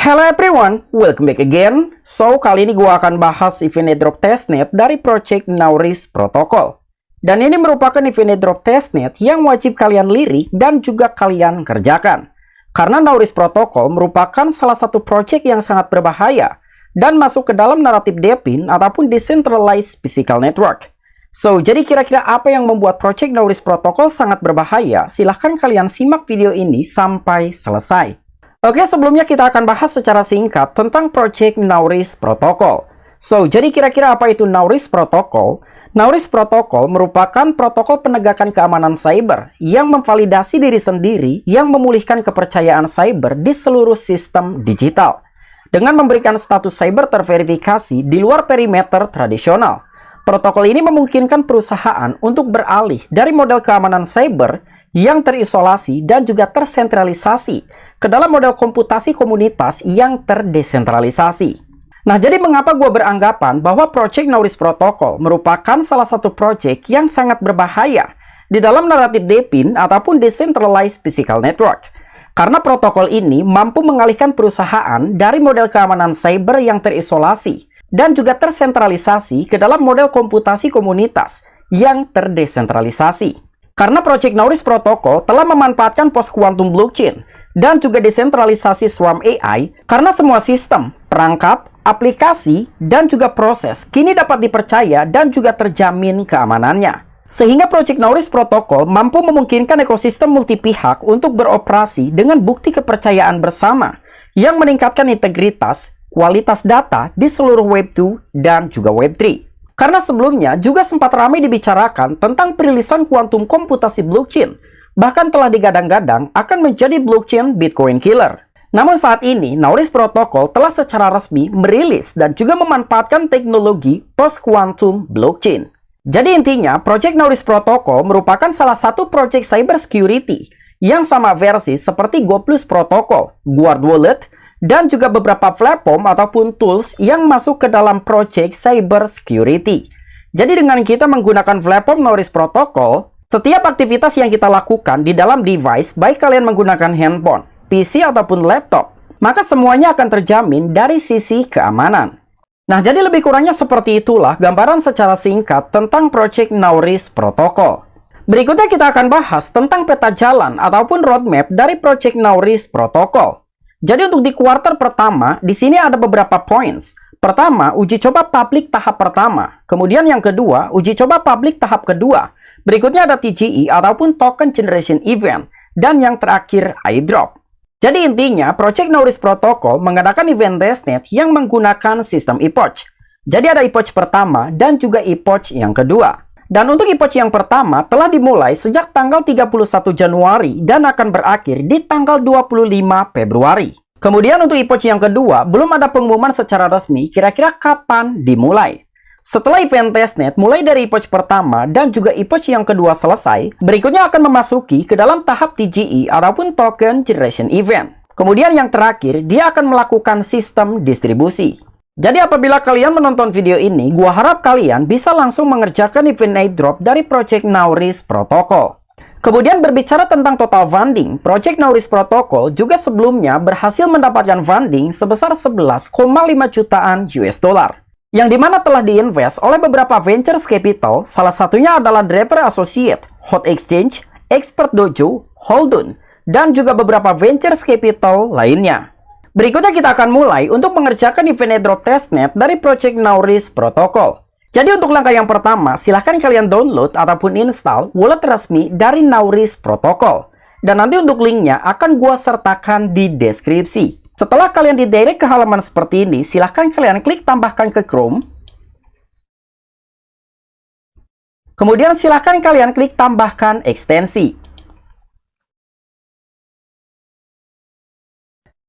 Hello everyone, welcome back again. So, kali ini gua akan bahas event airdrop testnet dari project Nauris Protocol. Dan ini merupakan event airdrop testnet yang wajib kalian lirik dan juga kalian kerjakan. Karena Nauris Protocol merupakan salah satu project yang sangat berbahaya dan masuk ke dalam naratif DePIN ataupun Decentralized Physical Network. So, jadi kira-kira apa yang membuat project Nauris Protocol sangat berbahaya? Silahkan kalian simak video ini sampai selesai. Oke, sebelumnya kita akan bahas secara singkat tentang project Nauris Protocol. So, jadi kira-kira apa itu Nauris Protocol? Nauris Protocol merupakan protokol penegakan keamanan cyber yang memvalidasi diri sendiri yang memulihkan kepercayaan cyber di seluruh sistem digital. Dengan memberikan status cyber terverifikasi di luar perimeter tradisional. Protokol ini memungkinkan perusahaan untuk beralih dari model keamanan cyber yang terisolasi dan juga tersentralisasi ke dalam model komputasi komunitas yang terdesentralisasi. Nah, jadi mengapa gue beranggapan bahwa project Nauris Protocol merupakan salah satu project yang sangat berbahaya di dalam naratif DePIN ataupun Decentralized Physical Network? Karena protokol ini mampu mengalihkan perusahaan dari model keamanan cyber yang terisolasi dan juga tersentralisasi ke dalam model komputasi komunitas yang terdesentralisasi. Karena project Nauris Protocol telah memanfaatkan post-quantum blockchain dan juga desentralisasi Swarm AI karena semua sistem, perangkat, aplikasi, dan juga proses kini dapat dipercaya dan juga terjamin keamanannya. Sehingga project Nauris Protocol mampu memungkinkan ekosistem multipihak untuk beroperasi dengan bukti kepercayaan bersama yang meningkatkan integritas, kualitas data di seluruh Web 2 dan juga Web 3. Karena sebelumnya juga sempat ramai dibicarakan tentang perilisan kuantum komputasi blockchain, bahkan telah digadang-gadang akan menjadi blockchain Bitcoin killer. Namun saat ini, Nauris Protocol telah secara resmi merilis dan juga memanfaatkan teknologi post-quantum blockchain. Jadi intinya, project Nauris Protocol merupakan salah satu project cyber security yang sama versi seperti GoPlus Protocol, Guard Wallet, dan juga beberapa platform ataupun tools yang masuk ke dalam project cyber security. Jadi dengan kita menggunakan platform Nauris Protocol, setiap aktivitas yang kita lakukan di dalam device, baik kalian menggunakan handphone, PC, ataupun laptop, maka semuanya akan terjamin dari sisi keamanan. Nah, jadi lebih kurangnya seperti itulah gambaran secara singkat tentang project Nauris Protocol. Berikutnya kita akan bahas tentang peta jalan ataupun roadmap dari project Nauris Protocol. Jadi untuk di kuartal pertama, di sini ada beberapa points. Pertama, uji coba publik tahap pertama. Kemudian yang kedua, uji coba publik tahap kedua. Berikutnya ada TGE ataupun Token Generation Event. Dan yang terakhir, airdrop. Jadi intinya, Project Nauris Protocol mengadakan event testnet yang menggunakan sistem epoch. Jadi ada epoch pertama dan juga epoch yang kedua. Dan untuk epoch yang pertama telah dimulai sejak tanggal 31 Januari dan akan berakhir di tanggal 25 Februari. Kemudian untuk epoch yang kedua, belum ada pengumuman secara resmi kira-kira kapan dimulai. Setelah event testnet mulai dari epoch pertama dan juga epoch yang kedua selesai, berikutnya akan memasuki ke dalam tahap TGE ataupun Token Generation Event. Kemudian yang terakhir, dia akan melakukan sistem distribusi. Jadi apabila kalian menonton video ini, gua harap kalian bisa langsung mengerjakan event airdrop dari Project Nauris Protocol. Kemudian berbicara tentang total funding, Project Nauris Protocol juga sebelumnya berhasil mendapatkan funding sebesar 11,5 jutaan US dollar. Yang dimana telah diinvest oleh beberapa ventures capital, salah satunya adalah Draper Associate, Hot Exchange, Expert Dojo, Holdon, dan juga beberapa ventures capital lainnya. Berikutnya kita akan mulai untuk mengerjakan event airdrop testnet dari Project Nauris Protocol. Jadi untuk langkah yang pertama, silahkan kalian download ataupun install wallet resmi dari Nauris Protocol. Dan nanti untuk linknya akan gua sertakan di deskripsi. Setelah kalian didirect ke halaman seperti ini, silahkan kalian klik tambahkan ke Chrome. Kemudian silahkan kalian klik tambahkan ekstensi.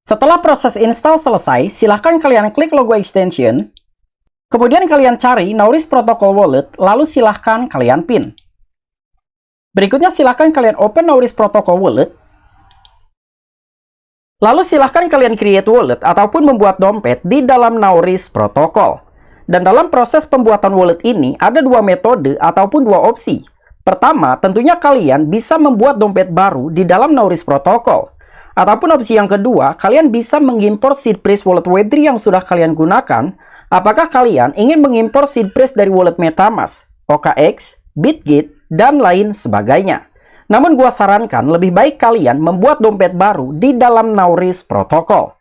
Setelah proses install selesai, silahkan kalian klik logo extension. Kemudian kalian cari Nauris Protocol Wallet, lalu silahkan kalian pin. Berikutnya silahkan kalian open Nauris Protocol Wallet. Lalu silahkan kalian create wallet ataupun membuat dompet di dalam Nauris Protocol. Dan dalam proses pembuatan wallet ini ada dua metode ataupun dua opsi. Pertama, tentunya kalian bisa membuat dompet baru di dalam Nauris Protocol. Ataupun opsi yang kedua, kalian bisa mengimpor Seedpress Wallet Web3 yang sudah kalian gunakan. Apakah kalian ingin mengimpor Seedpress dari wallet MetaMask, OKX, Bitget, dan lain sebagainya? Namun gua sarankan lebih baik kalian membuat dompet baru di dalam Nauris Protocol.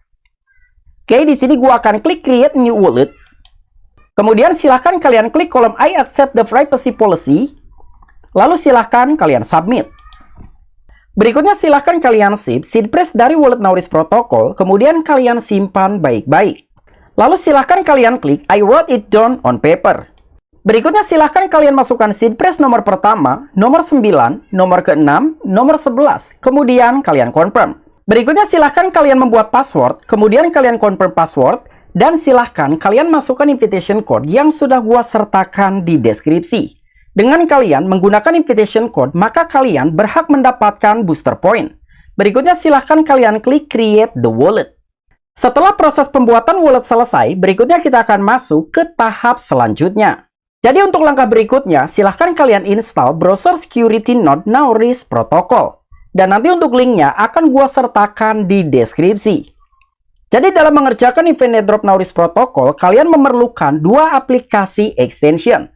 Oke, di sini gua akan klik Create New Wallet. Kemudian silahkan kalian klik kolom I accept the privacy policy. Lalu silahkan kalian submit. Berikutnya silahkan kalian save Seedpress dari wallet Nauris Protocol. Kemudian kalian simpan baik-baik. Lalu silahkan kalian klik I wrote it down on paper. Berikutnya silahkan kalian masukkan Seedpress nomor pertama, nomor 9, nomor ke-6, nomor 11. Kemudian kalian confirm. Berikutnya silahkan kalian membuat password, kemudian kalian confirm password, dan silahkan kalian masukkan invitation code yang sudah gua sertakan di deskripsi. Dengan kalian menggunakan invitation code, maka kalian berhak mendapatkan booster point. Berikutnya silahkan kalian klik create the wallet. Setelah proses pembuatan wallet selesai, berikutnya kita akan masuk ke tahap selanjutnya. Jadi untuk langkah berikutnya, silahkan kalian install browser security node Nauris Protocol. Dan nanti untuk linknya akan gua sertakan di deskripsi. Jadi dalam mengerjakan event airdrop Nauris Protocol, kalian memerlukan dua aplikasi extension.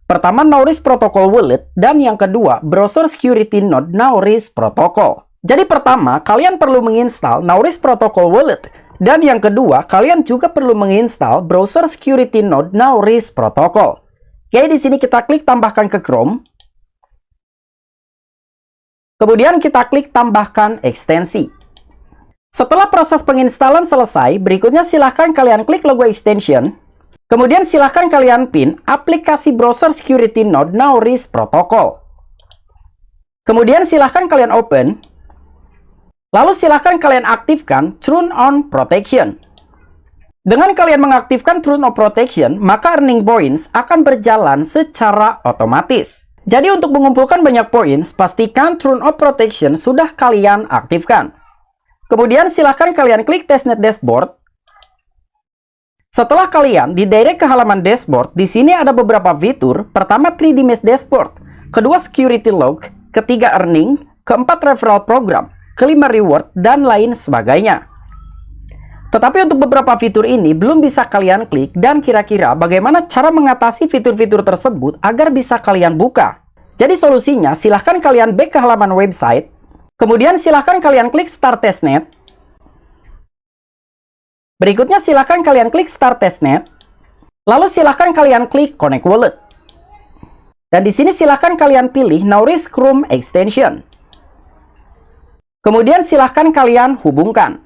Pertama Nauris Protocol Wallet, dan yang kedua browser security node Nauris Protocol. Jadi pertama, kalian perlu menginstal Nauris Protocol Wallet. Dan yang kedua, kalian juga perlu menginstal browser security node Nauris Protocol. Oke, di sini kita klik tambahkan ke Chrome. Kemudian kita klik tambahkan ekstensi. Setelah proses penginstalan selesai, berikutnya silahkan kalian klik logo extension. Kemudian silahkan kalian pin aplikasi browser security node Nauris Protocol. Kemudian silahkan kalian open. Lalu silahkan kalian aktifkan Turn on Protection. Dengan kalian mengaktifkan Turn on Protection, maka earning points akan berjalan secara otomatis. Jadi untuk mengumpulkan banyak points, pastikan Turn on Protection sudah kalian aktifkan. Kemudian silahkan kalian klik Testnet Dashboard. Setelah kalian didirect ke halaman dashboard, di sini ada beberapa fitur. Pertama 3D Mesh Dashboard, kedua Security Log, ketiga Earning, keempat Referral Program, kelima Reward, dan lain sebagainya. Tetapi untuk beberapa fitur ini belum bisa kalian klik, dan kira-kira bagaimana cara mengatasi fitur-fitur tersebut agar bisa kalian buka. Jadi solusinya silahkan kalian back ke halaman website, kemudian silahkan kalian klik Start Testnet. Berikutnya silahkan kalian klik Start Testnet, lalu silahkan kalian klik Connect Wallet. Dan di sini silahkan kalian pilih Nauris Chrome Extension. Kemudian silahkan kalian hubungkan.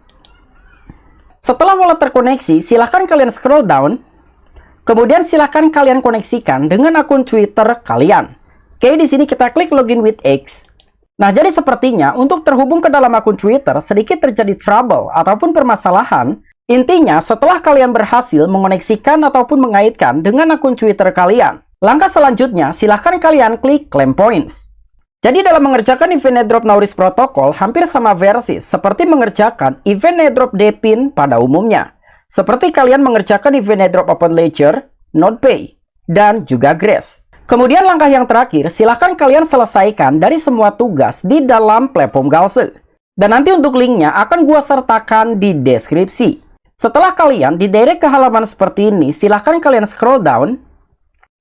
Setelah wallet terkoneksi, silahkan kalian scroll down. Kemudian silahkan kalian koneksikan dengan akun Twitter kalian. Oke, di sini kita klik Login with X. Nah, jadi sepertinya untuk terhubung ke dalam akun Twitter sedikit terjadi trouble ataupun permasalahan. Intinya, setelah kalian berhasil mengoneksikan ataupun mengaitkan dengan akun Twitter kalian, langkah selanjutnya silahkan kalian klik Claim Points. Jadi dalam mengerjakan event airdrop Nauris Protocol hampir sama versi seperti mengerjakan event airdrop Depin pada umumnya. Seperti kalian mengerjakan event airdrop Open Ledger, NodePay, dan juga Grace. Kemudian langkah yang terakhir, silahkan kalian selesaikan dari semua tugas di dalam platform Galse. Dan nanti untuk linknya akan gua sertakan di deskripsi. Setelah kalian didirect ke halaman seperti ini, silahkan kalian scroll down.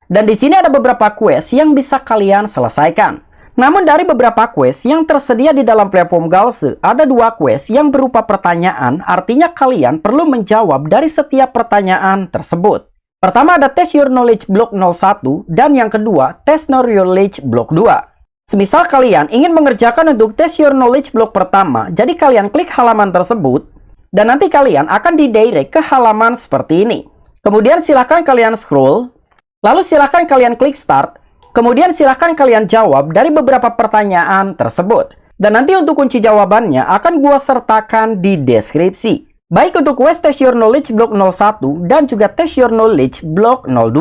Dan di sini ada beberapa quest yang bisa kalian selesaikan. Namun dari beberapa quest yang tersedia di dalam platform Galse, ada dua quest yang berupa pertanyaan, artinya kalian perlu menjawab dari setiap pertanyaan tersebut. Pertama ada Test Your Knowledge Block 01, dan yang kedua Test Your Knowledge Block 2. Semisal kalian ingin mengerjakan untuk Test Your Knowledge Block pertama, jadi kalian klik halaman tersebut, dan nanti kalian akan didirect ke halaman seperti ini. Kemudian silahkan kalian scroll, lalu silahkan kalian klik Start. Kemudian silahkan kalian jawab dari beberapa pertanyaan tersebut. Dan nanti untuk kunci jawabannya akan gua sertakan di deskripsi. Baik untuk quest Test Your Knowledge Block 01 dan juga Test Your Knowledge Block 02.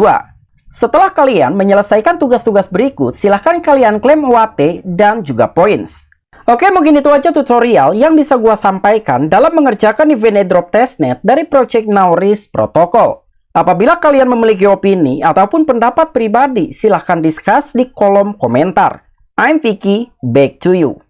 Setelah kalian menyelesaikan tugas-tugas berikut, silahkan kalian klaim UAT dan juga points. Oke, mungkin itu aja tutorial yang bisa gua sampaikan dalam mengerjakan event airdrop testnet dari Project Nauris Protocol. Apabila kalian memiliki opini ataupun pendapat pribadi, silahkan discuss di kolom komentar. I'm Vicky, back to you.